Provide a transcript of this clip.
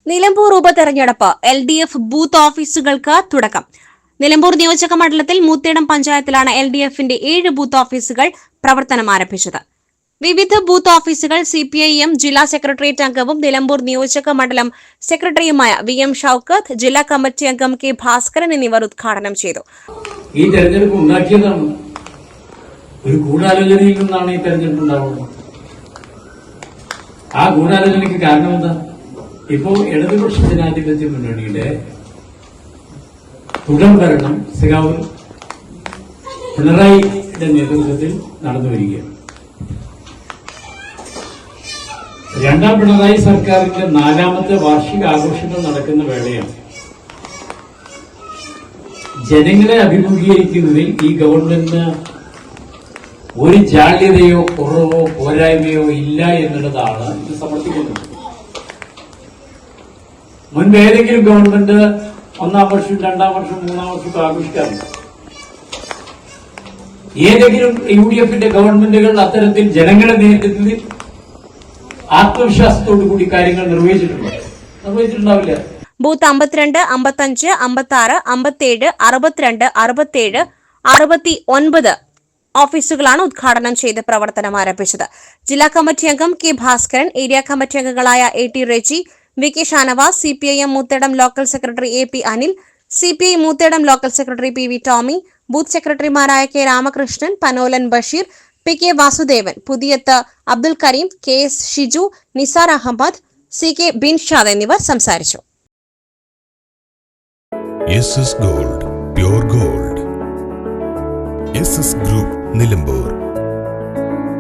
നിലമ്പൂർ ഉപതെരഞ്ഞെടുപ്പ് LDF booth ഓഫീസുകൾക്ക് തുടക്കം. നിലമ്പൂർ നിയോജക മണ്ഡലത്തിൽ മൂത്തേടം പഞ്ചായത്തിലാണ് LDFന്റെ 7 ബൂത്ത് ഓഫീസുകൾ പ്രവർത്തനം ആരംഭിച്ചത്. വിവിധ ബൂത്ത് ഓഫീസുകൾ CPIM ജില്ലാ സെക്രട്ടേറിയറ്റ് അംഗവും നിലമ്പൂർ നിയോജക മണ്ഡലം സെക്രട്ടറിയുമായ VM ഷൌക്കത്ത്, ജില്ലാ കമ്മിറ്റി അംഗം K ഭാസ്കരൻ എന്നിവർ ഉദ്ഘാടനം ചെയ്തു. ഈ തെരഞ്ഞെടുപ്പ് ഉണ്ടാക്കിയതാണ്, ഒരു ഗൂഢാലോചനയിൽ നിന്നാണ് ഈ തെരഞ്ഞെടുപ്പ് ഉണ്ടാവുന്നത്. ആ ഗൂഢാലോചനയ്ക്ക് കാരണം എന്താ? ഇപ്പോ ഇടതുപക്ഷ ജനാധിപത്യ മുന്നണിയുടെ തുടർ ഭരണം സഖാവ് പിണറായിയുടെ നേതൃത്വത്തിൽ നടന്നു വരികയാണ്. രണ്ടാം പിണറായി സർക്കാരിന്റെ 4ാമത്തെ വാർഷിക ആഘോഷങ്ങൾ നടക്കുന്ന വേളയാണ്. ജനങ്ങളെ അഭിമുഖീകരിക്കുന്നതിൽ ഈ ഗവൺമെന്റിന് ഒരു ജാള്യതയോ കുറവോ പോരായ്മയോ ഇല്ല എന്നുള്ളതാണ് ഇത് സമർത്ഥിക്കുന്നത്. മുൻപ് ഏതെങ്കിലും ഗവൺമെന്റ് 1ാം വർഷം 2ാം വർഷം 3ാം വർഷം ആഘോഷിക്കാറുണ്ട്. ഏതെങ്കിലും UDFന്റെ ഗവൺമെന്റുകൾ അത്തരത്തിൽ ജനങ്ങളെ നേതൃത്വത്തിൽ ആത്മവിശ്വാസത്തോടുകൂടി കാര്യങ്ങൾ നിർവഹിച്ചിട്ടുണ്ടാവില്ല. ബൂത്ത് 52, 55, 56, 57, 62, 67, 69 ഓഫീസുകളാണ് ഉദ്ഘാടനം ചെയ്ത് പ്രവർത്തനം ആരംഭിച്ചത്. ജില്ലാ കമ്മിറ്റി അംഗം K ഭാസ്കരൻ, ഏരിയ കമ്മിറ്റി അംഗങ്ങളായ AT Reji, VK Shanavas, CPIM Moothedam local secretary AP Anil, CPI Moothedam local secretary PV Tomy, booth സെക്രട്ടറിമാരായ K Ramakrishnan, Panolan Basheer, PK Vasudevan, Puthiyath Abdul Kareem, KS Shiju, Nisar Ahammed, CK Binshad എന്നിവർ സംസാരിച്ചു. SS Gold, Pure Gold. SS Group, Nilambur.